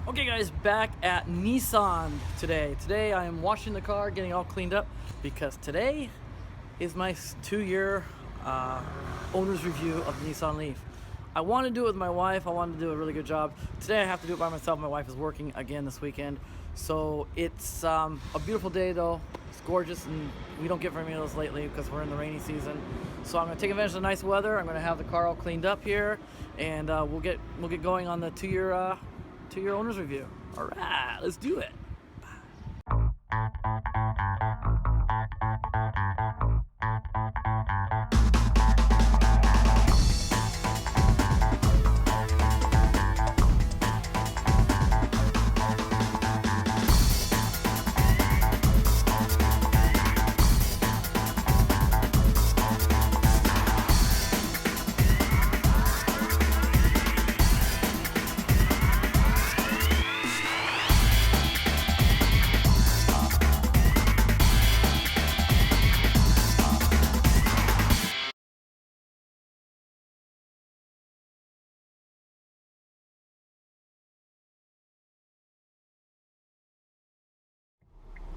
Okay guys, back at Nissan today. Today I am washing the car, getting all cleaned up, because today is my 2-year owner's review of the Nissan Leaf. I want to do it with my wife. I want to do a really good job. Today I have to do it by myself. My wife is working again this weekend. So it's a beautiful day though. It's gorgeous, and we don't get very many of those lately because we're in the rainy season. So I'm going to take advantage of the nice weather. I'm going to have the car all cleaned up here, and we'll get going on the two-year owner's review. All right, let's do it.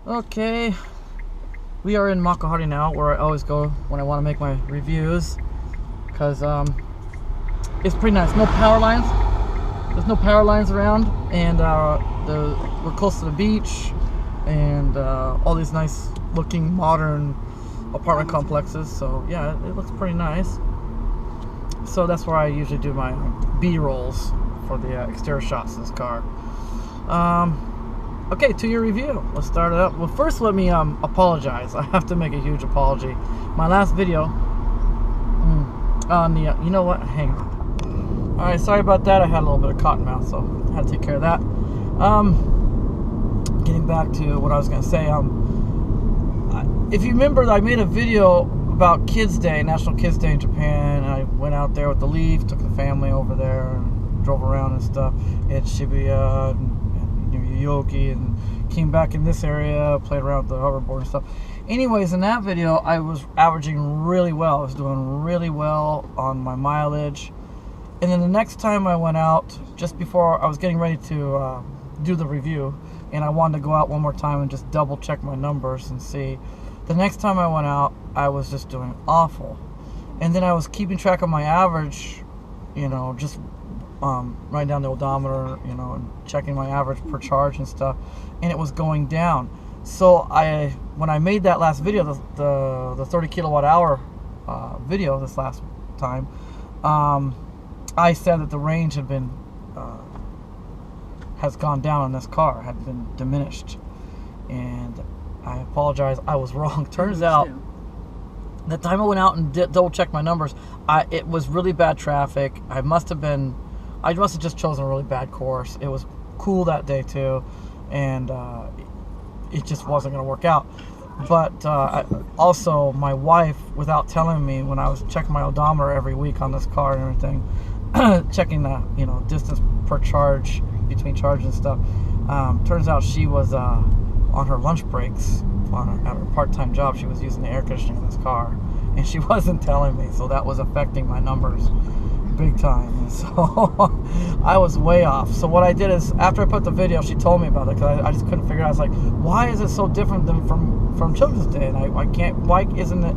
Okay, we are in Makahari now, where I always go when I want to make my reviews, because it's pretty nice. No power lines. There's no power lines around, and we're close to the beach, and all these nice looking modern apartment complexes. So yeah, it looks pretty nice. So that's where I usually do my B-rolls for the exterior shots of this car. Okay, 2-year review. Let's start it up. Well, first let me apologize. I have to make a huge apology. My last video on the, you know what? Hang on. All right, sorry about that. I had a little bit of cotton mouth, so I had to take care of that. Getting back to what I was gonna say. If you remember, I made a video about Kids Day, National Kids Day in Japan. I went out there with the Leaf, took the family over there, and drove around and stuff at Shibuya, Yogi, and came back in this area, played around with the hoverboard and stuff. Anyways, in that video I was averaging really well. I was doing really well on my mileage. And then the next time I went out, just before I was getting ready to do the review, and I wanted to go out one more time and just double check my numbers and see. The next time I went out, I was just doing awful. And then I was keeping track of my average, you know, just writing down the odometer, you know, and checking my average per charge and stuff, and it was going down. So when I made that last video, the 30 kilowatt hour video this last time, I said that the range had been has gone down on this car, had been diminished, and I apologize, I was wrong. Turns out the time I went out and double checked my numbers, it was really bad traffic. I must have just chosen a really bad course. It was cool that day too, and it just wasn't going to work out. But also, my wife, without telling me, when I was checking my odometer every week on this car and everything, checking the distance per charge between charges and stuff, turns out she was on her lunch breaks at her part-time job. She was using the air conditioning in this car, and she wasn't telling me, so that was affecting my numbers big time. And so I was way off. So what I did is, after I put the video, she told me about it, because I just couldn't figure it out. I was like, why is it so different than from Children's Day? And I can't, why isn't it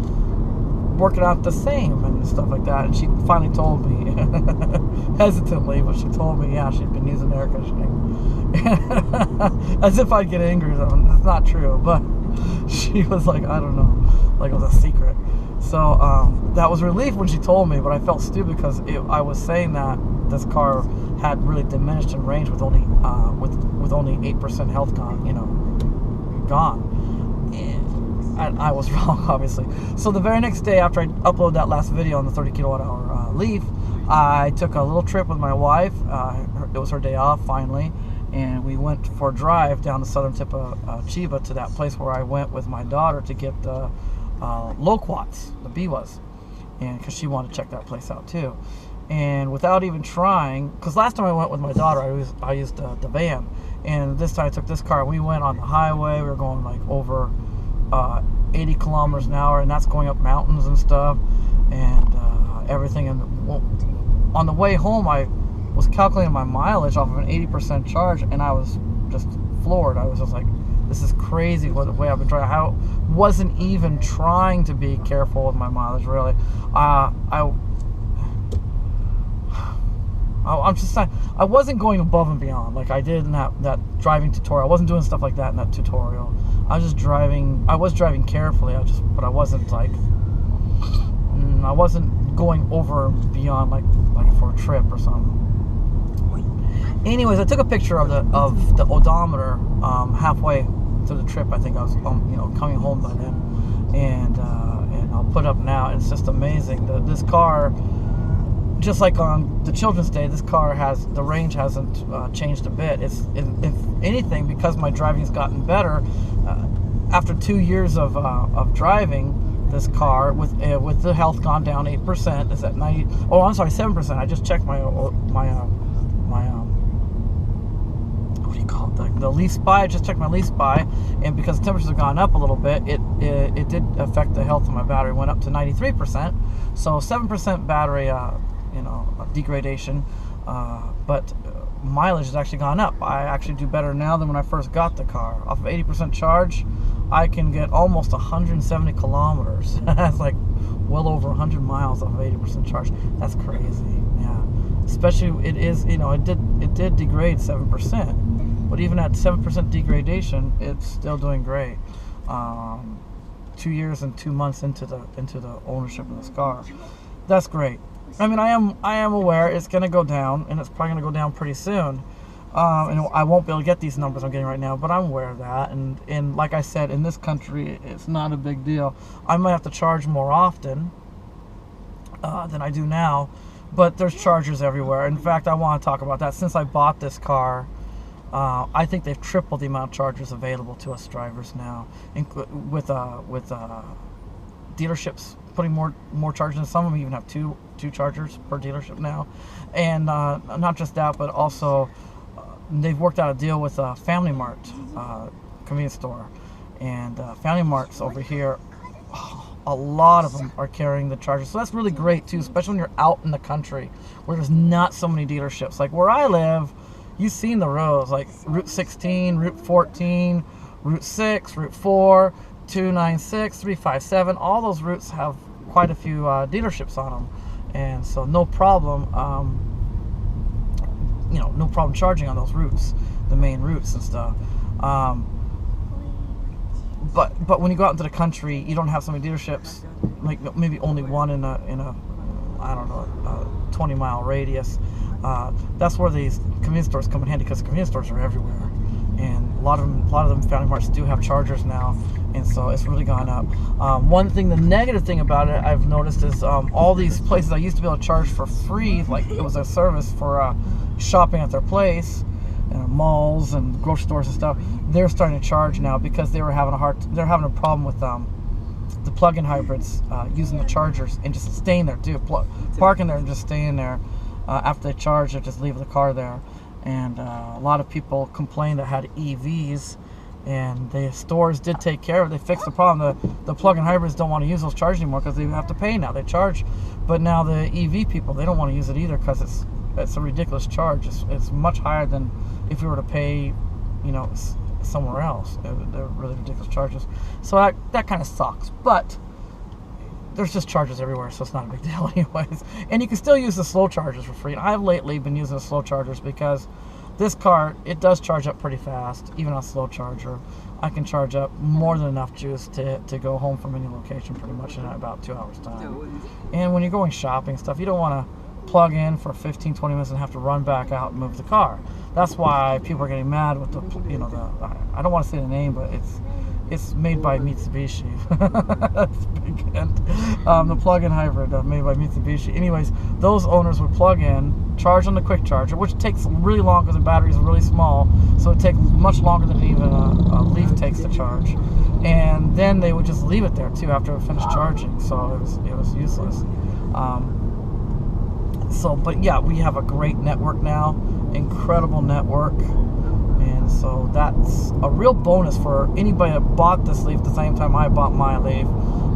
working out the same and stuff like that? And she finally told me, hesitantly, but she told me, yeah, she'd been using air conditioning. As if I'd get angry or something. It's not true, but she was like, I don't know, like it was a secret. So that was relief when she told me, but I felt stupid because I was saying that this car had really diminished in range with only 8% health gone. And I was wrong, obviously. So the very next day, after I uploaded that last video on the 30 kilowatt hour Leaf, I took a little trip with my wife. It was her day off finally, and we went for a drive down the southern tip of Chiba to that place where I went with my daughter to get the loquats, the biwas, and because she wanted to check that place out too. And without even trying, because last time I went with my daughter, I used the van, and this time I took this car. We went on the highway. We were going like over 80 kilometers an hour, and that's going up mountains and stuff, and everything. And on the way home, I was calculating my mileage off of an 80% charge, and I was just floored. I was just like, this is crazy what the way I've been driving. I wasn't even trying to be careful with my mileage, really. I'm just saying, I wasn't going above and beyond like I did in that driving tutorial. I wasn't doing stuff like that in that tutorial. I was just driving. I was driving carefully. But I wasn't like, I wasn't going over and beyond like for a trip or something. Anyways, I took a picture of the odometer halfway through the trip. I think I was coming home by then, and I'll put it up now. It's just amazing. This car, just like on the Children's Day, this car the range hasn't changed a bit. It's if anything, because my driving's gotten better. After 2 years of driving this car, with the health gone down 8%, is at 90. Oh, I'm sorry, 7%. I just checked my what do you call it? The Leaf Spy. I just checked my Leaf Spy, and because temperatures have gone up a little bit, it did affect the health of my battery. It went up to 93%. So 7% battery, degradation, but mileage has actually gone up. I actually do better now than when I first got the car. Off of 80% charge, I can get almost 170 kilometers. That's like well over 100 miles off of 80% charge. That's crazy. Yeah, especially it did degrade 7%, but even at 7% degradation, it's still doing great. 2 years and 2 months into the ownership of this car, that's great. I mean, I am aware it's going to go down, and it's probably going to go down pretty soon. And I won't be able to get these numbers I'm getting right now, but I'm aware of that. And like I said, in this country, it's not a big deal. I might have to charge more often than I do now, but there's chargers everywhere. In fact, I want to talk about that. Since I bought this car, I think they've tripled the amount of chargers available to us drivers now, with dealerships putting more chargers in. Some of them even have two chargers per dealership now. And not just that, but also they've worked out a deal with Family Mart convenience store, and Family Marts over here, a lot of them are carrying the chargers. So that's really great too, especially when you're out in the country where there's not so many dealerships. Like where I live, you've seen the roads, like Route 16, Route 14, Route 6, Route 4, 296, 357. All those routes have quite a few dealerships on them, and so no problem no problem charging on those routes, the main routes and stuff. But when you go out into the country, you don't have so many dealerships, like maybe only one in a I don't know, 20-mile radius. That's where these convenience stores come in handy, because convenience stores are everywhere, and a lot of them Family Marts do have chargers now, and so it's really gone up. One thing, the negative thing about it I've noticed is all these places I used to be able to charge for free, like it was a service for shopping at their place, malls and grocery stores and stuff. They're starting to charge now because they're having a problem with the plug-in hybrids using the chargers and just staying there too, parking there and just staying there. After they charge, they just leave the car there. And a lot of people complained that had EVs, and the stores did take care of it. They fixed the problem. The plug-in hybrids don't want to use those chargers anymore because they have to pay now. They charge, but now the EV people, they don't want to use it either because it's a ridiculous charge. It's much higher than if we were to pay, somewhere else. They're really ridiculous charges. So that kind of sucks. But there's just chargers everywhere, so it's not a big deal anyways. And you can still use the slow chargers for free. And I've lately been using the slow chargers because this car, it does charge up pretty fast, even on a slow charger. I can charge up more than enough juice to go home from any location pretty much in about 2 hours time. And when you're going shopping and stuff, you don't want to plug in for 15-20 minutes and have to run back out and move the car. That's why people are getting mad with the I don't want to say the name, but it's made by Mitsubishi. That's a big hint. The plug-in hybrid made by Mitsubishi. Anyways, those owners would plug in, charge on the quick charger, which takes really long because the battery is really small, so it takes much longer than even a Leaf takes to charge. And then they would just leave it there too after it finished charging, so it was useless. But yeah, we have a great network now, incredible network. And so that's a real bonus for anybody that bought this Leaf the same time I bought my Leaf.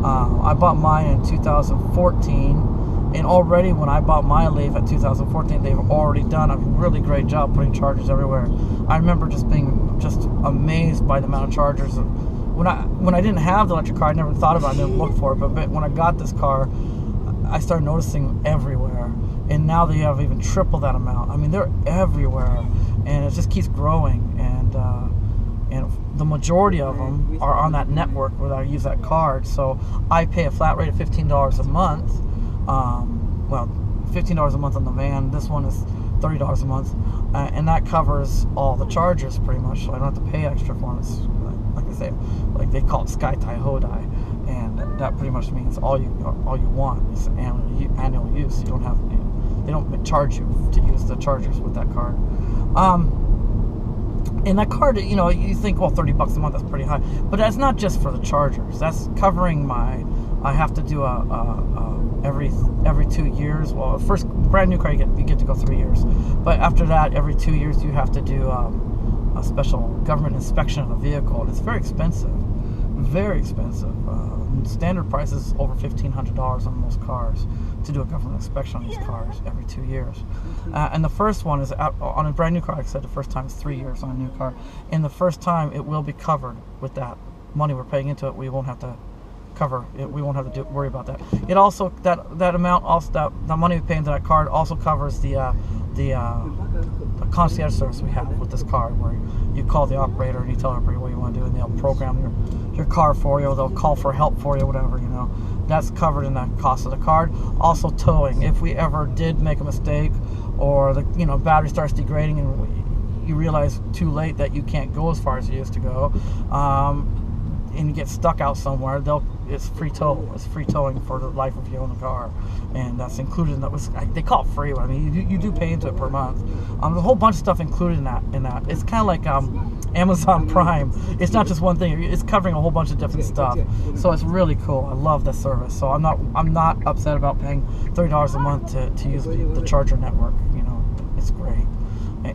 I bought mine in 2014. And already when I bought my Leaf at 2014, they've already done a really great job putting chargers everywhere. I remember just being amazed by the amount of chargers. When I didn't have the electric car, I never thought about it, I didn't look for it. But when I got this car, I started noticing everywhere. And now they have even triple that amount. I mean, they're everywhere, and it just keeps growing. And the majority of them are on that network where I use that card. So I pay a flat rate of $15 a month. Well, $15 a month on the van. This one is $30 a month, and that covers all the chargers pretty much. So I don't have to pay extra for them. It's, like I say, like they call it Sky Tai Hodai, and that pretty much means all you want is annual use. You don't have, they don't charge you to use the chargers with that card. And that card, you know, you think, well, $30 a month, that's pretty high, but that's not just for the chargers. That's covering my. I have to do every 2 years. Well, first brand new car you get to go 3 years, but after that, every 2 years you have to do a special government inspection of the vehicle, and it's very expensive, very expensive. Standard price is over $1,500 on most cars to do a government inspection on these cars every 2 years. And the first one is on a brand new car. Like I said, the first time is 3 years on a new car, and the first time it will be covered with that money we're paying into it. We won't have to cover it. We won't have to worry about that. It also that amount, also that money we pay into that card also covers the concierge service we have with this car, where you call the operator and you tell the operator what you want to do, and they'll program your car for you, or they'll call for help for you, whatever, you know. That's covered in the cost of the card. Also towing, if we ever did make a mistake, or the battery starts degrading and you realize too late that you can't go as far as you used to go, and you get stuck out somewhere, it's free tow. It's free towing for the life of you own the car, and that's included in that. They call it free. I mean, you do pay into it per month. There's a whole bunch of stuff included in that. It's kind of like Amazon Prime. It's not just one thing. It's covering a whole bunch of different stuff. So it's really cool. I love this service. So I'm not upset about paying $30 a month to use the charger network. You know, it's great.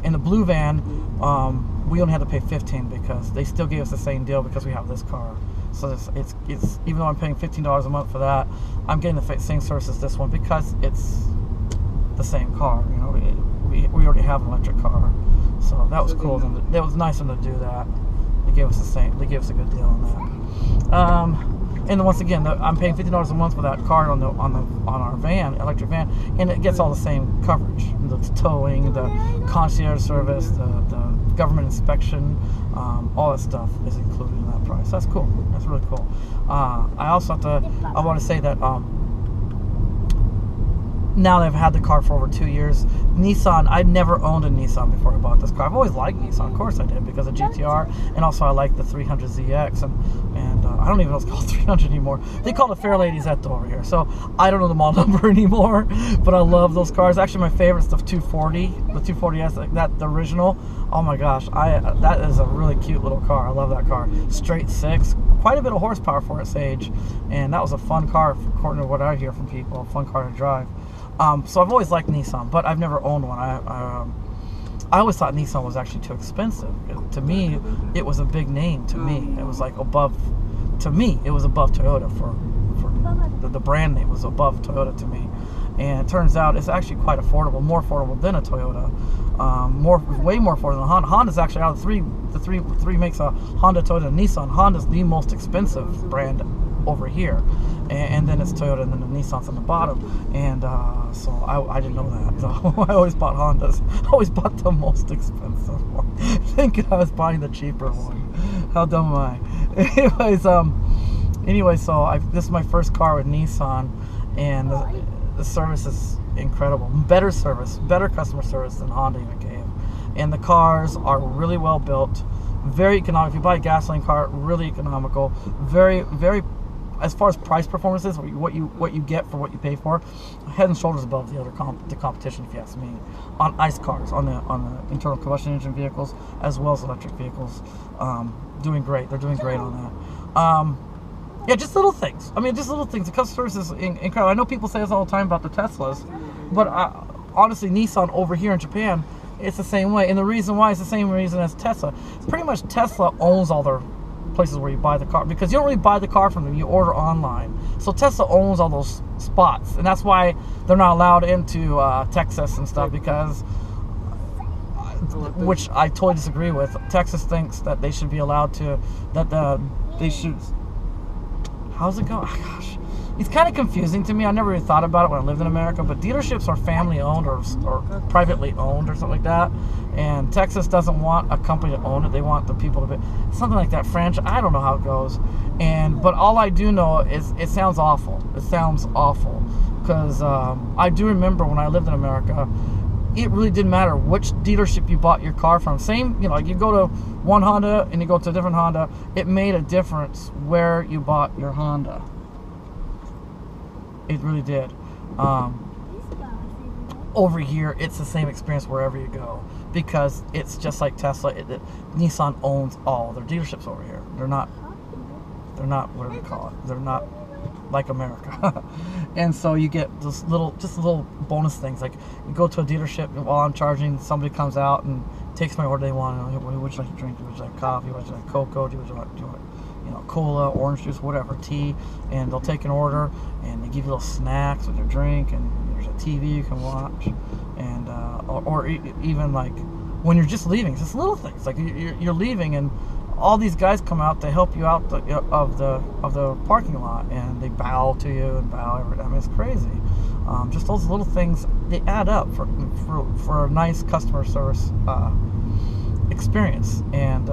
In the blue van, we only had to pay $15 because they still gave us the same deal because we have this car. So it's even though I'm paying $15 a month for that, I'm getting the same service as this one because it's the same car. You know, we already have an electric car, so that was cool. It was nice of them to do that. They gave us They gave us a good deal on that. And once again, I'm paying $50 a month for that card on our van, electric van, and it gets all the same coverage: the towing, the concierge service, the government inspection, all that stuff is included in that price. That's cool. That's really cool. I want to say that now that I've had the car for over 2 years, Nissan, I'd never owned a Nissan before I bought this car. I've always liked Nissan, of course I did, because of GTR, and also I like the 300ZX, and I don't even know if it's called 300 anymore. They call it Fairlady Zeta over here, so I don't know the model number anymore, but I love those cars. Actually, my favorite is the 240, the 240S, like that, the original. Oh my gosh, that is a really cute little car. I love that car. Straight six, quite a bit of horsepower for its age, and that was a fun car, according to what I hear from people, a fun car to drive. So I've always liked Nissan, but I've never owned one. I always thought Nissan was actually too expensive. To me, it was a big name. To me, it was like above. To me, it was above Toyota for the brand name was above Toyota to me. And it turns out it's actually quite affordable, more affordable than a Toyota, way more affordable than a Honda. Honda's actually out of the three makes a Honda, Toyota, and Nissan. Honda's the most expensive brand over here, and then it's Toyota, and then the Nissan's on the bottom, and so I didn't know that. So I always bought Hondas. I always bought the most expensive one, thinking I was buying the cheaper one. How dumb am I? Anyways, so this is my first car with Nissan, and the service is incredible. Better service, better customer service than Honda even gave, and the cars are really well built, very economical. If you buy a gasoline car, really economical, very, very. As far as price performance is, what you get for what you pay for, head and shoulders above the other competition, if you ask me, on ICE cars, on the internal combustion engine vehicles, as well as electric vehicles. Doing great. They're doing great on that. Yeah, just little things. I mean, just little things. The customer service is incredible. I know people say this all the time about the Teslas, but honestly, Nissan over here in Japan, it's the same way. And the reason why it's the same reason as Tesla. Pretty much Tesla owns all their places where you buy the car, because you don't really buy the car from them, you order online. So Tesla owns all those spots, and that's why they're not allowed into Texas and stuff, because which I totally disagree with. Texas thinks that they should be allowed to, they should, how's it going? Oh, gosh, it's kind of confusing to me. I never really thought about it when I lived in America, but dealerships are family owned or privately owned or something like that, and Texas doesn't want a company to own it. They want the people to be something like that, franchise. I don't know how it goes, but all I do know is it sounds awful. It sounds awful, because I do remember when I lived in America, it really didn't matter which dealership you bought your car from. Same, like you go to one Honda and you go to a different Honda, it made a difference where you bought your Honda. It really did. Over here, it's the same experience wherever you go, because it's just like Tesla. Nissan owns all their dealerships over here. They're not, what do they call it? They're not like America. And so you get those little bonus things, like you go to a dealership and while I'm charging, somebody comes out and takes my order they want. What would you like to drink? Would you like coffee? Would you like cocoa? Do you want cola, orange juice, whatever, tea? And they'll take an order and they give you little snacks with your drink, and there's a TV you can watch, and or even like when you're just leaving, it's just little things like you're leaving and all these guys come out to help you out of the parking lot, and they bow to you and bow every. I mean, it's crazy. Just those little things, they add up for a nice customer service experience. And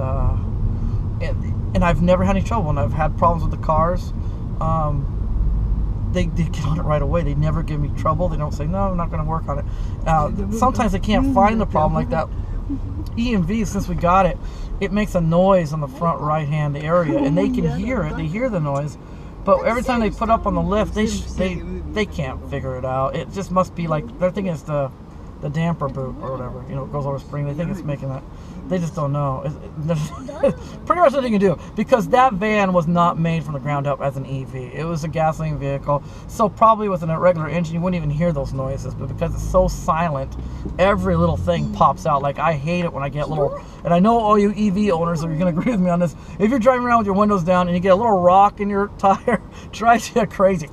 I've never had any trouble. When I've had problems with the cars, they get on it right away. They never give me trouble. They don't say, no, I'm not going to work on it. Sometimes they can't find the problem like that. EMV, since we got it, it makes a noise on the front right hand area, and they can hear it. They hear the noise, but every time they put up on the lift, they can't figure it out. It just must be like they're thinking it's the damper boot or whatever, it goes over spring. They think it's making that. They just don't know. Pretty much nothing you can do, because that van was not made from the ground up as an EV. It was a gasoline vehicle, so probably with a regular engine you wouldn't even hear those noises, but because it's so silent, every little thing pops out. Like, I hate it when I get little, and I know all you EV owners are going to agree with me on this, if you're driving around with your windows down and you get a little rock in your tire, it drives you crazy.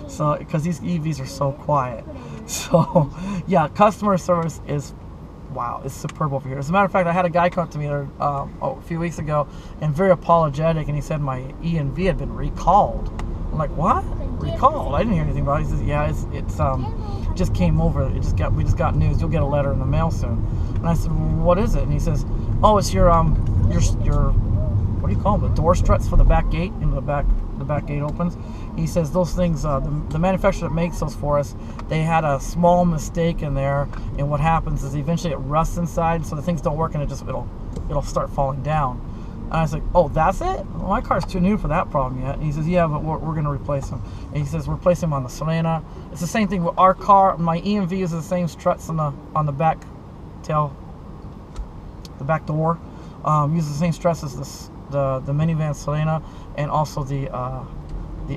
So, because these EVs are so quiet. So, yeah, customer service is, wow, it's superb over here. As a matter of fact, I had a guy come up to me a few weeks ago and very apologetic, and he said my ENV had been recalled. I'm like, what? Recalled? I didn't hear anything about it. He says, yeah, it's just came over. We just got news. You'll get a letter in the mail soon. And I said, well, what is it? And he says, oh, it's your what do you call them? The door struts for the back gate. The back gate opens. He says those things, the manufacturer that makes those for us, they had a small mistake in there, and what happens is eventually it rusts inside, so the things don't work, and it'll start falling down. And I was like, oh, that's it? Well, my car's too new for that problem yet. And he says, yeah, but we're going to replace them. And he says, we're replacing them on the Selena. It's the same thing with our car. My EMV uses the same struts on the back tail, the back door. Uses the same struts as the minivan Selena, and also the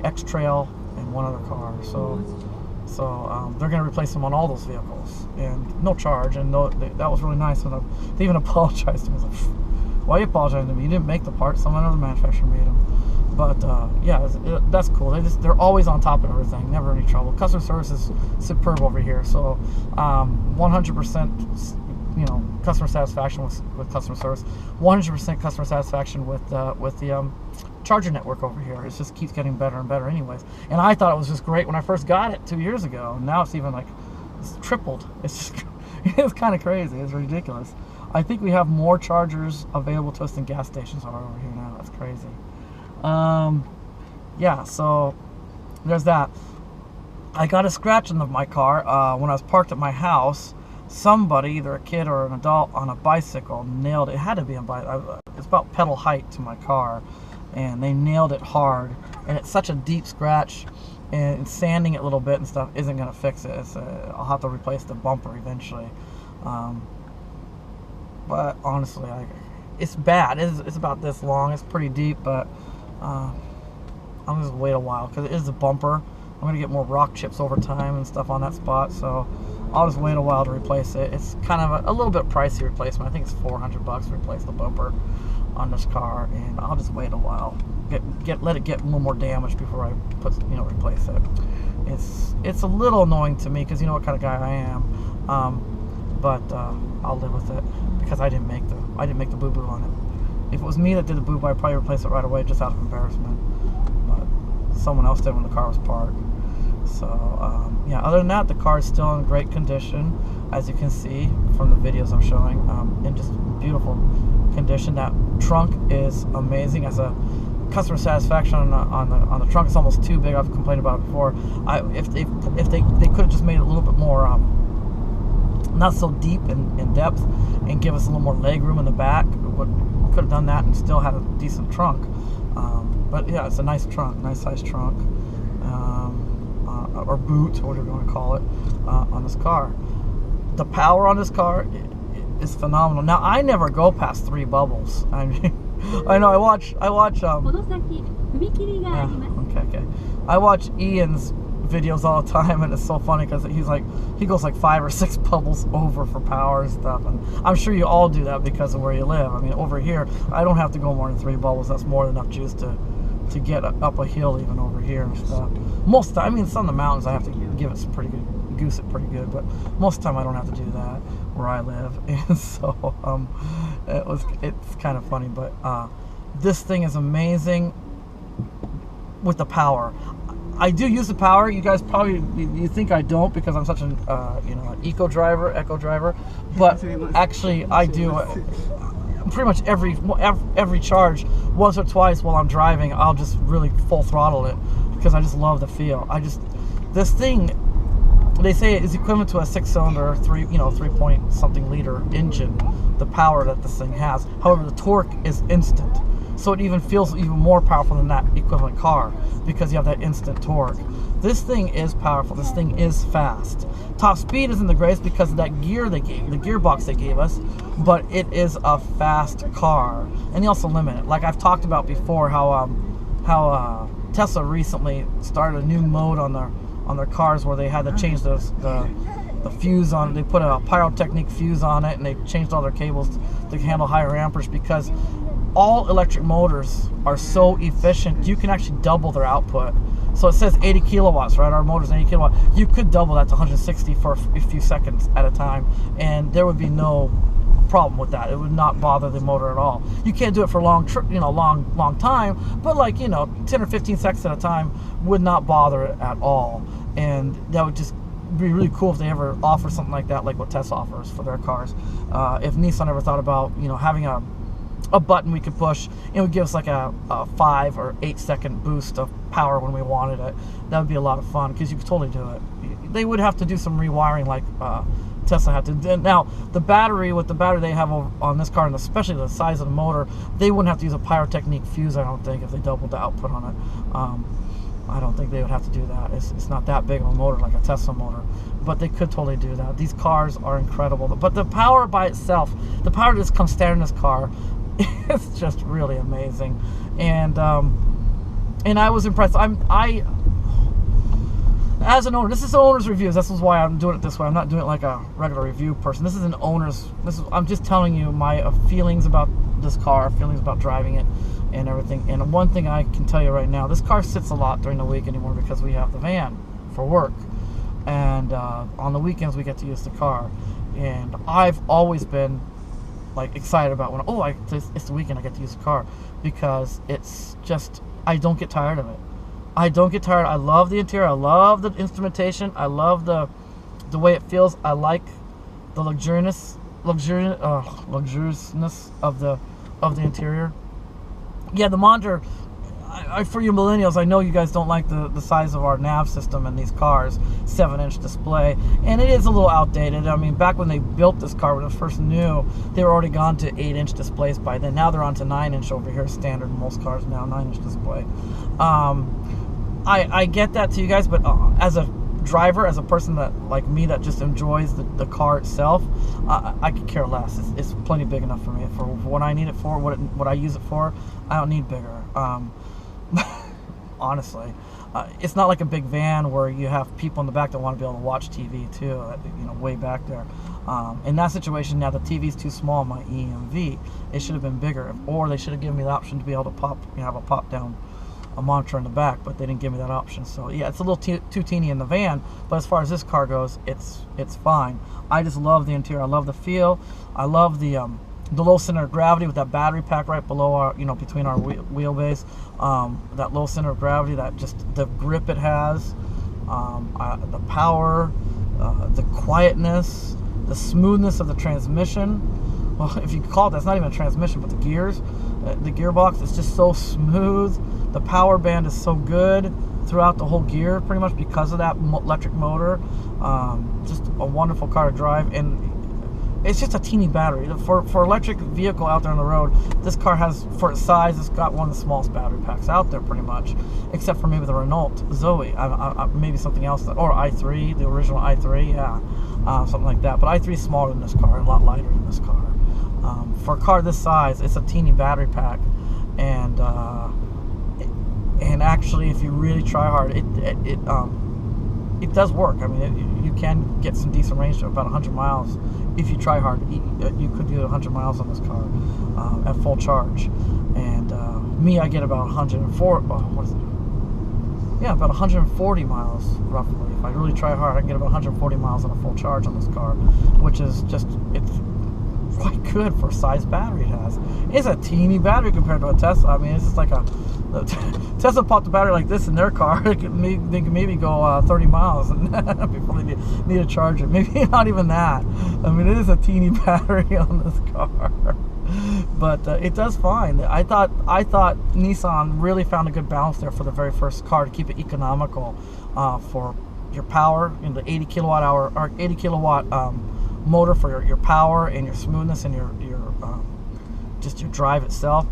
X-Trail and one other car. So they're going to replace them on all those vehicles, and no charge. And that was really nice. And they even apologized to me. I was like, why are you apologizing to me? You didn't make the part. Some other manufacturer made them. But yeah, that's cool. They're always on top of everything. Never any trouble. Customer service is superb over here. So 100%. Customer satisfaction with customer service. 100% customer satisfaction with the charger network over here. It just keeps getting better and better anyways. And I thought it was just great when I first got it 2 years ago. And now it's even it's tripled. It's just, it's kind of crazy. It's ridiculous. I think we have more chargers available to us than gas stations are over here now. That's crazy. Yeah, so there's that. I got a scratch in my car when I was parked at my house. Somebody, either a kid or an adult on a bicycle, nailed it. It had to be a bicycle. It's about pedal height to my car, and they nailed it hard. And it's such a deep scratch, and sanding it a little bit and stuff isn't going to fix it. I'll have to replace the bumper eventually. But honestly, it's bad. It's about this long. It's pretty deep, but I'm just wait a while because it is a bumper. I'm going to get more rock chips over time and stuff on that spot, so I'll just wait a while to replace it. It's kind of a little bit pricey replacement. I think it's $400 to replace the bumper. on this car, and I'll just wait a while, let it get a little more damage before I replace it. It's a little annoying to me because you know what kind of guy I am, but I'll live with it because I didn't make the boo-boo on it. If it was me that did the boo-boo, I'd probably replace it right away just out of embarrassment, but someone else did when the car was parked. So yeah, other than that, the car is still in great condition, as you can see from the videos I'm showing, in just beautiful condition. That trunk is amazing. As a customer satisfaction on the trunk, it's almost too big. I've complained about it before. If they could have just made it a little bit more not so deep in depth and give us a little more leg room in the back, could have done that and still had a decent trunk. But yeah, it's a nice trunk, nice size trunk, or boot, or whatever you want to call it, on this car. The power on this car is phenomenal. Now, I never go past 3 bubbles. I mean, I know I watch yeah, okay. I watch Ian's videos all the time, and it's so funny because he goes like 5 or 6 bubbles over for power and stuff, and I'm sure you all do that because of where you live. I mean, over here I don't have to go more than 3 bubbles. That's more than enough juice to get up a hill even over here and stuff. Most of the time, I mean, some of the mountains I have to give it some pretty good, goose it pretty good, but most of the time I don't have to do that where I live. And so it's kind of funny, but this thing is amazing with the power. I do use the power. You guys probably, you think I don't because I'm such an an eco driver, but actually I do. Pretty much every charge, once or twice while I'm driving, I'll just really full throttle it because I just love the feel. This thing, they say it is equivalent to a 6-cylinder, 3-point-something liter engine, the power that this thing has. However, the torque is instant, so it even feels even more powerful than that equivalent car because you have that instant torque. This thing is powerful. This thing is fast. Top speed isn't the greatest because of that the gearbox they gave us, but it is a fast car. And they also limit it. Like I've talked about before, how Tesla recently started a new mode on their cars where they had to change the fuse on it. They put a pyrotechnic fuse on it, and they changed all their cables to handle higher amperage because all electric motors are so efficient. You can actually double their output. So it says 80 kilowatts, right? Our motor's 80 kilowatt. You could double that to 160 for a few seconds at a time, and there would be no problem with that. It would not bother the motor at all. You can't do it for long time, but like 10 or 15 seconds at a time would not bother it at all. And that would just be really cool if they ever offer something like that, like what Tesla offers for their cars. If Nissan ever thought about having a button we could push, it would give us like a 5 or 8 second boost of power when we wanted it. That would be a lot of fun because you could totally do it. They would have to do some rewiring like Tesla had to. Now, the battery they have on this car, and especially the size of the motor, they wouldn't have to use a pyrotechnic fuse, I don't think, if they doubled the output on it. I don't think they would have to do that. It's not that big of a motor like a Tesla motor, but they could totally do that. These cars are incredible. But the power by itself, the power that just comes standard in this car, it's just really amazing. And I was impressed. As an owner, this is an owner's review. This is why I'm doing it this way. I'm not doing it like a regular review person. This is an owner's. I'm just telling you my feelings about this car, feelings about driving it, and everything. And one thing I can tell you right now, this car sits a lot during the week anymore because we have the van for work, and on the weekends we get to use the car. And I've always been like excited about when it's the weekend I get to use the car because it's just I don't get tired of it. I don't get tired. I love the interior. I love the instrumentation. I love the way it feels. I like the luxuriousness of the interior. Yeah, the monitor. For you millennials, I know you guys don't like the size of our nav system in these cars, 7-inch display, and it is a little outdated. I mean, back when they built this car, when it was first new, they were already gone to 8-inch displays by then. Now they're on to 9-inch over here, standard in most cars now, 9-inch display. I get that to you guys, but as a driver, as a person that like me that just enjoys the car itself, I could care less. It's plenty big enough for me for what I need it for, what I use it for. I don't need bigger. Honestly, it's not like a big van where you have people in the back that want to be able to watch TV too, way back there. In that situation, now the TV's too small on my EMV. It should have been bigger, or they should have given me the option to be able to have a pop down a monitor in the back, but they didn't give me that option. So yeah, it's a little too teeny in the van, but as far as this car goes, it's fine. I just love the interior. I love the feel. I love the low center of gravity with that battery pack right below our, between our wheelbase. That low center of gravity, that just the grip it has, the power, the quietness, the smoothness of the transmission. Well, if you call it, that's not even a transmission, but the gears, the gearbox is just so smooth. The power band is so good throughout the whole gear, pretty much because of that electric motor. Just a wonderful car to drive, and it's just a teeny battery. For electric vehicle out there on the road, this car has, for its size, it's got one of the smallest battery packs out there, pretty much, except for maybe the Renault Zoe, maybe something else, or i3, the original i3, yeah, something like that. But i3 is smaller than this car, and a lot lighter than this car. For a car this size, it's a teeny battery pack, and actually, if you really try hard, it does work. I mean, you can get some decent range to about 100 miles if you try hard. You could do 100 miles on this car at full charge. And me, I get about 104. What is it? Yeah, about 140 miles roughly. If I really try hard, I can get about 140 miles on a full charge on this car, which is just, it's quite good for size battery it has. It's a teeny battery compared to a Tesla. I mean, it's just like Tesla popped a battery like this in their car. They can maybe go 30 miles before they need to charge it. Maybe not even that. I mean, it is a teeny battery on this car, but it does fine. I thought Nissan really found a good balance there for the very first car to keep it economical for your power in the 80 kilowatt hour or 80 kilowatt motor for your power and your smoothness and your just your drive itself.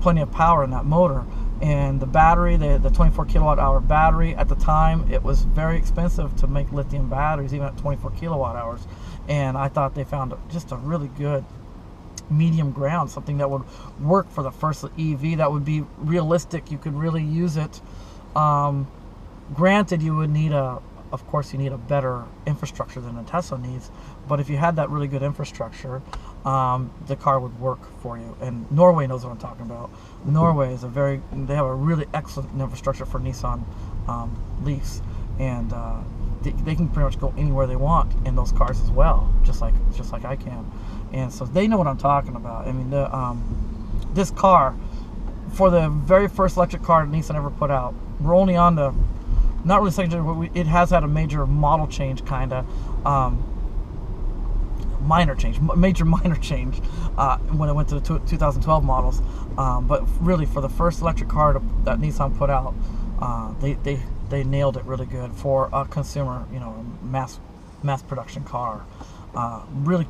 Plenty of power in that motor. And the battery, the 24 kilowatt hour battery, at the time it was very expensive to make lithium batteries even at 24 kilowatt hours, and I thought they found just a really good medium ground, something that would work for the first EV, that would be realistic. You could really use it. Granted, you would need of course you need a better infrastructure than a Tesla needs, but if you had that really good infrastructure, the car would work for you. And Norway knows what I'm talking about. Norway is they have a really excellent infrastructure for Nissan Leafs, and they can pretty much go anywhere they want in those cars as well, just like I can. And so they know what I'm talking about. I mean, this car, for the very first electric car Nissan ever put out, we're only on the, not really second generation, but it has had a major model change, kind of major minor change when it went to the 2012 models. But really, for the first electric car that Nissan put out, they nailed it really good for a consumer, mass production car. Really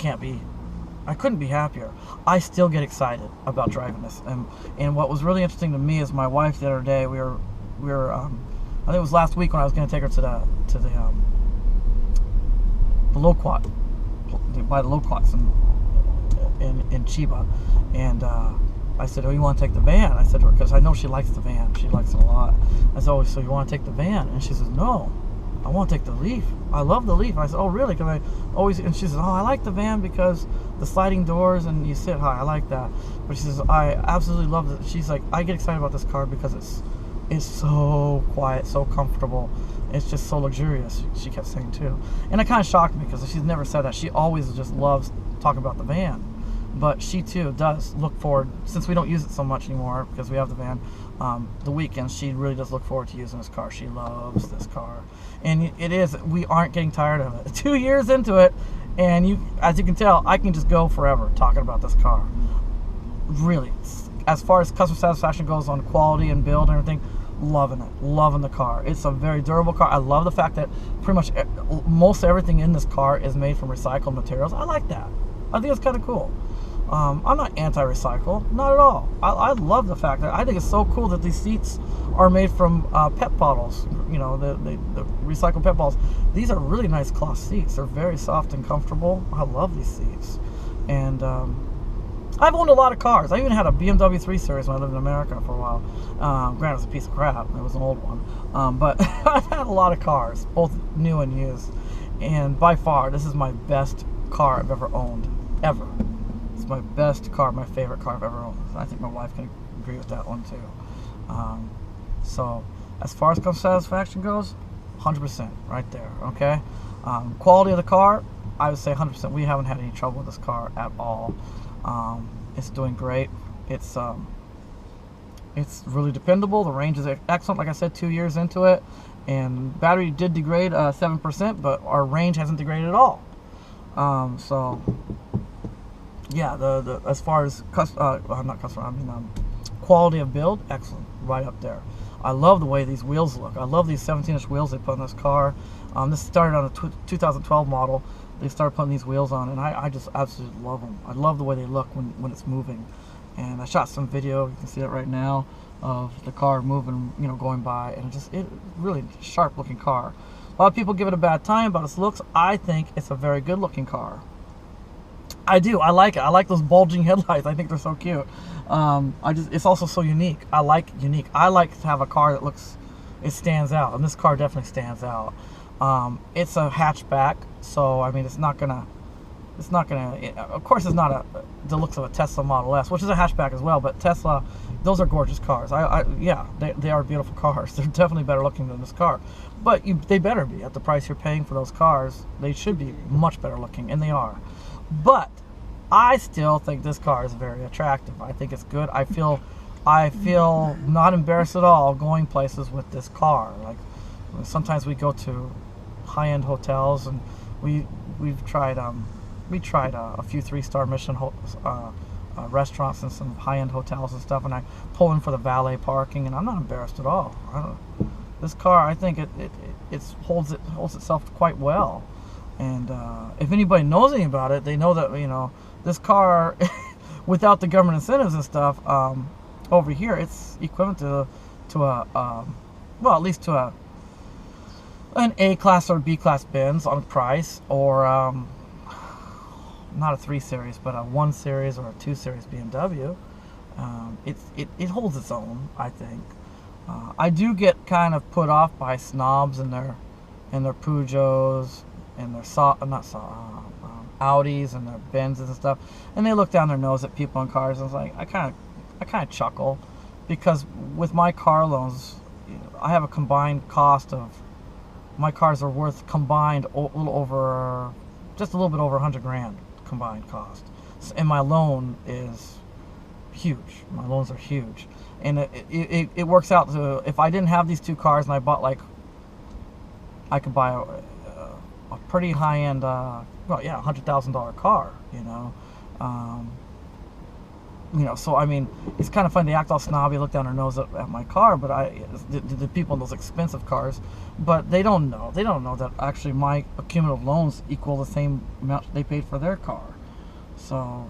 I couldn't be happier. I still get excited about driving this. And what was really interesting to me is my wife the other day, we were I think it was last week when I was going to take her to the Loquat, by the Loquats in Chiba, and I said, "Oh, you want to take the van?" I said to her, because I know she likes the van. She likes it a lot. I said, "Oh, so you want to take the van?" And she says, "No, I want to take the Leaf. I love the Leaf." And I said, "Oh, really?" Because I always, and she says, "Oh, I like the van because the sliding doors and you sit high. I like that." But she says, "I absolutely love it." She's like, "I get excited about this car because it's so quiet, so comfortable. It's just so luxurious," she kept saying too. And it kind of shocked me because she's never said that. She always just loves talking about the van. But she too does look forward, since we don't use it so much anymore because we have the van, the weekends, she really does look forward to using this car. She loves this car. And we aren't getting tired of it. 2 years into it, and as you can tell, I can just go forever talking about this car. Really, as far as customer satisfaction goes on quality and build and everything, loving it, loving the car. It's a very durable car. I love the fact that pretty much most everything in this car is made from recycled materials. I like that. I think it's kind of cool. I'm not anti-recycle, not at all. I love the fact that I think it's so cool that these seats are made from PET bottles, the recycled PET bottles. These are really nice cloth seats. They're very soft and comfortable. I love these seats. And I've owned a lot of cars. I even had a BMW 3 Series when I lived in America for a while. Granted, it was a piece of crap. It was an old one. But I've had a lot of cars, both new and used. And by far, this is my best car I've ever owned, ever. It's my best car, my favorite car I've ever owned. I think my wife can agree with that one too. So as far as customer satisfaction goes, 100% right there, okay? Quality of the car, I would say 100%. We haven't had any trouble with this car at all. It's doing great. It's really dependable. The range is excellent. Like I said, 2 years into it, and battery did degrade 7%, but our range hasn't degraded at all. So yeah, the as far as quality of build, excellent, right up there. I love the way these wheels look. I love these 17-inch wheels they put on this car. This started on a 2012 model. They started putting these wheels on, and I just absolutely love them. I love the way they look when it's moving. And I shot some video, you can see it right now, of the car moving, you know, going by, and it really sharp looking car. A lot of people give it a bad time about its looks. I think it's a very good looking car. I do. I like it. I like those bulging headlights. I think they're so cute. It's also so unique. I like unique. I like to have a car that it stands out, and this car definitely stands out. It's a hatchback, so I mean, it's not gonna, of course it's not the looks of a Tesla Model S, which is a hatchback as well, but Tesla, those are gorgeous cars. Yeah, they are beautiful cars. They're definitely better looking than this car, but they better be. At the price you're paying for those cars, they should be much better looking, and they are. But I still think this car is very attractive. I think it's good. I feel not embarrassed at all going places with this car. Like, sometimes we go to high-end hotels, and we've tried a few 3-star Michelin restaurants and some high-end hotels and stuff, and I pull in for the valet parking, and I'm not embarrassed at all. This car, I think it holds itself quite well. And if anybody knows anything about it, they know that, you know, this car, without the government incentives and stuff, over here, it's equivalent to well, at least to an A-class or B-class Benz on price, or not a 3 Series, but a 1 Series or a 2 Series BMW. It holds its own, I think. I do get kind of put off by snobs and their Peugeots and their Audis and their Benzes and stuff, and they look down their nose at people in cars, and it's like I kind of chuckle, because with my car loans, I have a combined cost of, my cars are worth combined just a little bit over 100 grand combined cost, and my loan is huge. My loans are huge, and it works out to, if I didn't have these two cars and I bought, like, I could buy a pretty high-end, $100,000 car, you know. So I mean, it's kind of funny. They act all snobby, look down their nose at my car, but the people in those expensive cars, but they don't know that actually my cumulative loans equal the same amount they paid for their car. So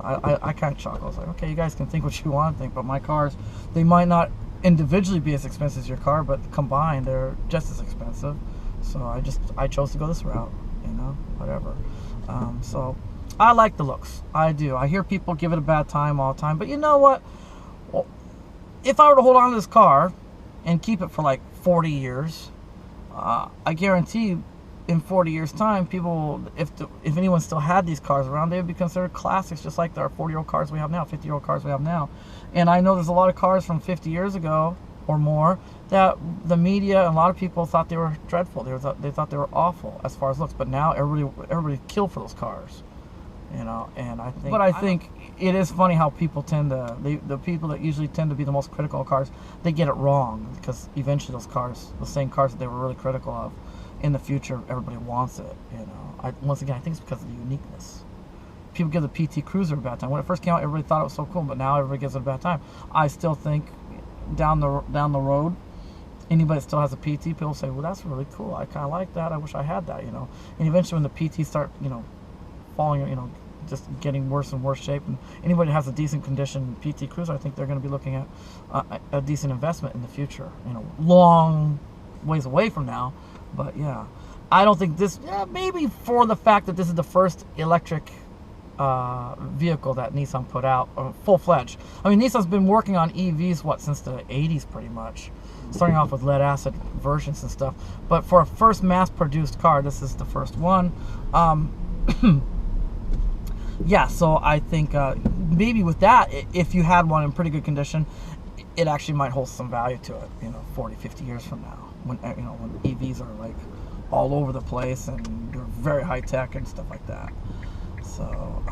I kind of chuckle. I was like, okay, you guys can think what you want to think, but my cars, they might not individually be as expensive as your car, but combined they're just as expensive. So I chose to go this route, whatever. So I like the looks. I do. I hear people give it a bad time all the time, but you know what? Well, if I were to hold on to this car and keep it for like 40 years, I guarantee in 40 years' time, people, if anyone still had these cars around, they would be considered classics, just like our 40-year-old cars we have now, 50-year-old cars we have now. And I know there's a lot of cars from 50 years ago or more that the media and a lot of people thought they were dreadful. They thought they were awful as far as looks. But now everybody killed for those cars, and I think. But I think it is funny how people tend to, the people that usually tend to be the most critical of cars, they get it wrong, because eventually those cars, the same cars that they were really critical of, in the future everybody wants it. Once again, I think it's because of the uniqueness. People give the PT Cruiser a bad time. When it first came out, everybody thought it was so cool, but now everybody gives it a bad time. I still think down the road, anybody that still has a PT, people say, well, that's really cool, I kind of like that, I wish I had that, And eventually when the PTs start, falling, just getting worse and worse shape, and anybody that has a decent condition PT Cruiser, I think they're going to be looking at a decent investment in the future, long ways away from now. But yeah, I don't think this, maybe for the fact that this is the first electric vehicle that Nissan put out, full-fledged. I mean, Nissan's been working on EVs, since the 80s pretty much, starting off with lead-acid versions and stuff. But for a first mass-produced car, this is the first one. yeah, so I think maybe with that, if you had one in pretty good condition, it actually might hold some value to it, 40, 50 years from now, when when EVs are like all over the place and they're very high tech and stuff like that. So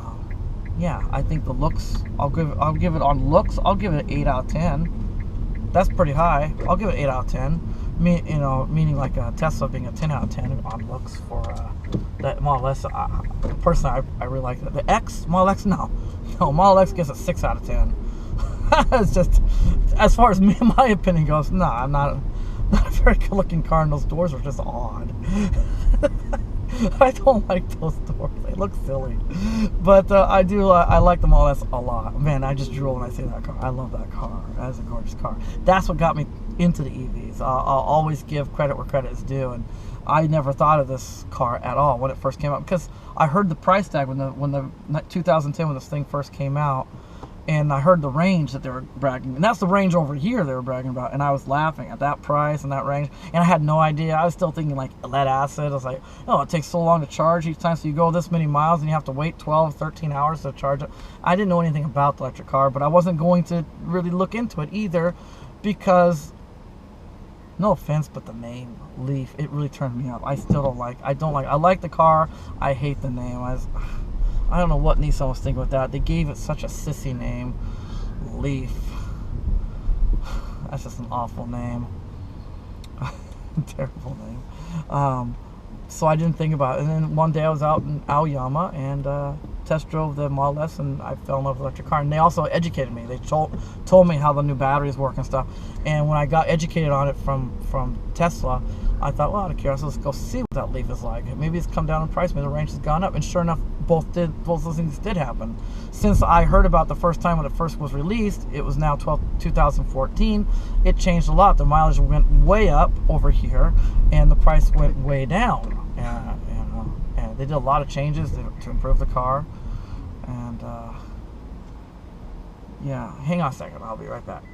yeah, I think the looks, I'll give it on looks, I'll give it an 8 out of 10. That's pretty high. I'll give it 8 out of 10. Meaning like a Tesla being a 10 out of 10 on looks for that Model S. Personally, I really like it. The X, Model X, no, Model X gives it 6 out of 10. It's just, as far as my opinion goes, no, I'm not a very good looking car, and those doors are just odd. I don't like those doors. They look silly. But I like the Model S a lot. Man, I just drool when I see that car. I love that car. That is a gorgeous car. That's what got me into the EVs. I'll always give credit where credit is due, and I never thought of this car at all when it first came out, because I heard the price tag when the 2010, when this thing first came out, and I heard the range that they were bragging, and that's the range over here they were bragging about, and I was laughing at that price and that range, and I had no idea. I was still thinking like lead acid. I was like, oh, it takes so long to charge each time, so you go this many miles and you have to wait 12, 13 hours to charge it. I didn't know anything about the electric car, but I wasn't going to really look into it either, because, no offense, but the name Leaf, it really turned me off. I like the car. I hate the name. I don't know what Nissan was thinking with that. They gave it such a sissy name, Leaf. That's just an awful name. Terrible name. So I didn't think about it. And then one day I was out in Aoyama and test drove the Model S, and I fell in love with the electric car. And they also educated me. They told me how the new batteries work and stuff. And when I got educated on it from Tesla, I thought, well, out of curiosity, let's go see what that Leaf is like. Maybe it's come down in price. Maybe the range has gone up. And sure enough, both those things did happen. Since I heard about the first time when it first was released, it was now 2014. It changed a lot. The mileage went way up over here, and the price went way down. And they did a lot of changes to improve the car. And yeah, hang on a second. I'll be right back.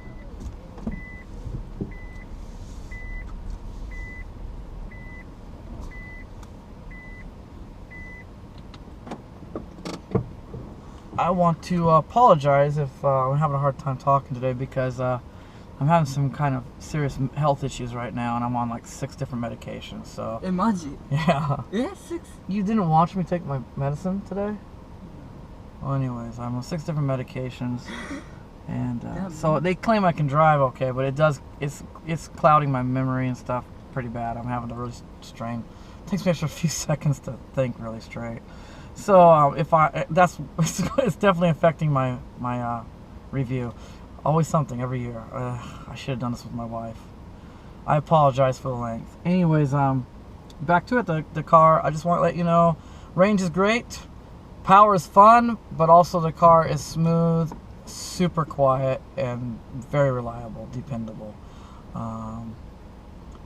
I want to apologize if I'm having a hard time talking today, because I'm having some kind of serious health issues right now, and I'm on like 6 different medications. So. Maji? Yeah. Yeah, 6. You didn't watch me take my medicine today? Well, anyways, I'm on 6 different medications, and so they claim I can drive okay, but it's clouding my memory and stuff pretty bad. I'm having to really strain. It takes me extra few seconds to think really straight. So it's definitely affecting my review. Always something every year. I should have done this with my wife. I apologize for the length. Anyways, back to it. The car. I just want to let you know, range is great, power is fun, but also the car is smooth, super quiet, and very reliable, dependable.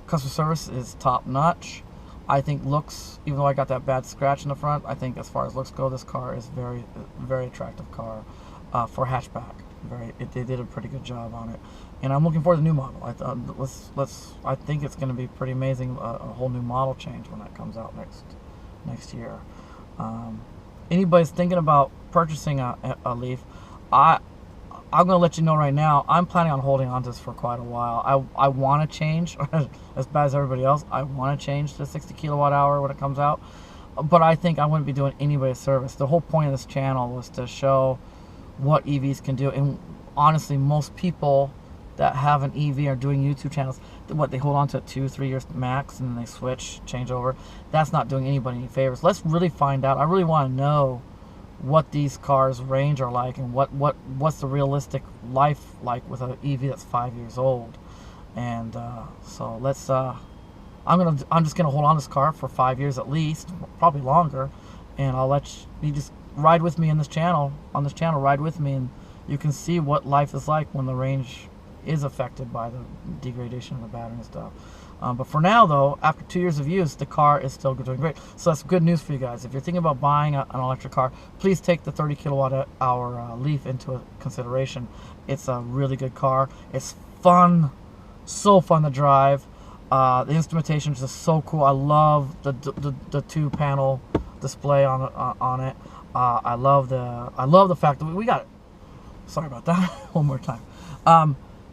Customer service is top notch. I think looks, even though I got that bad scratch in the front, I think as far as looks go, this car is very, very attractive car for hatchback. They did a pretty good job on it, and I'm looking forward to the new model. I think it's going to be pretty amazing. A whole new model change when that comes out next year. Anybody's thinking about purchasing a Leaf, I'm going to let you know right now, I'm planning on holding on to this for quite a while. I want to change, as bad as everybody else, I want to change to 60 kilowatt hour when it comes out. But I think I wouldn't be doing anybody a service. The whole point of this channel was to show what EVs can do. And honestly, most people that have an EV are doing YouTube channels. They hold on to it 2-3 years max, and then they switch, change over. That's not doing anybody any favors. Let's really find out. I really want to know what these cars' range are like, and what's the realistic life like with an EV that's 5 years old. And so let's I'm just gonna hold on to this car for 5 years at least, probably longer, and I'll let you just ride with me in this channel. On this channel, ride with me, and you can see what life is like when the range is affected by the degradation of the battery and stuff. But for now, though, after 2 years of use, the car is still doing great. So that's good news for you guys. If you're thinking about buying an electric car, please take the 30 kilowatt hour Leaf into consideration. It's a really good car. It's fun, so fun to drive. The instrumentation is just so cool. I love the display on it. I love the fact that we got. Sorry about that. One more time.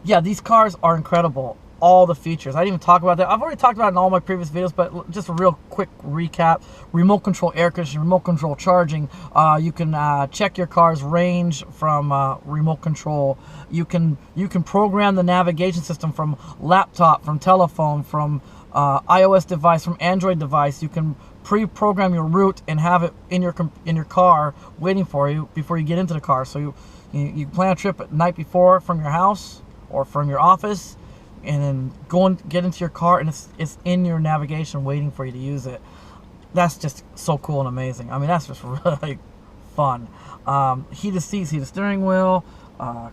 Yeah, these cars are incredible. All the features. I didn't even talk about that. I've already talked about it in all my previous videos, but just a real quick recap. Remote control air conditioning, remote control charging. You can check your car's range from remote control. You can program the navigation system from laptop, from telephone, from iOS device, from Android device. You can pre-program your route and have it in your car waiting for you before you get into the car. So you plan a trip at night before from your house or from your office, and then get into your car, and it's in your navigation waiting for you to use it. That's just so cool and amazing. I mean, that's just really fun. Heated seats, heated steering wheel,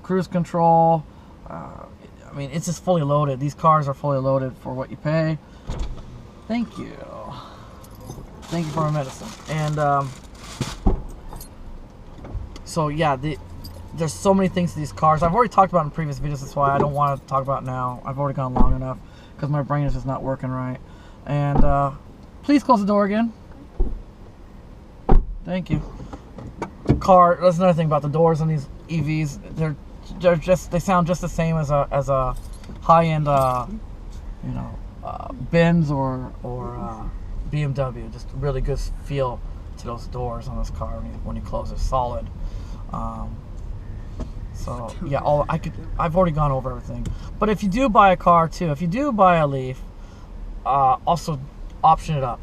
cruise control. I mean, it's just fully loaded. These cars are fully loaded for what you pay. Thank you. Thank you for my medicine. And so yeah, there's so many things to these cars. I've already talked about in previous videos. That's why I don't want to talk about it now. I've already gone long enough because my brain is just not working right. And please close the door again. Thank you. That's another thing about the doors on these EVs. They sound just the same as a high-end Benz or BMW. Just a really good feel to those doors on this car when you close it. Solid. So yeah, I've already gone over everything. But if you do buy a car too, if you do buy a Leaf, also option it up.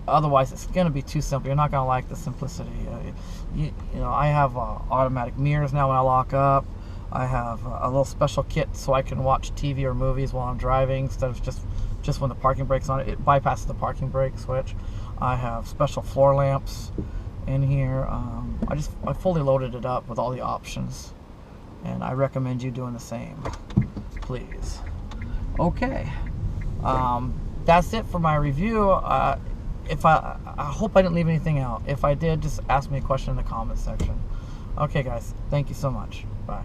Otherwise, it's gonna be too simple. You're not gonna like the simplicity. You know, I have automatic mirrors now when I lock up. I have a little special kit so I can watch TV or movies while I'm driving instead of just when the parking brake's on. It bypasses the parking brake switch. I have special floor lamps in here. I fully loaded it up with all the options, and I recommend you doing the same, please. Okay, that's it for my review. I hope I didn't leave anything out. If I did, just ask me a question in the comment section. Okay guys, thank you so much. Bye.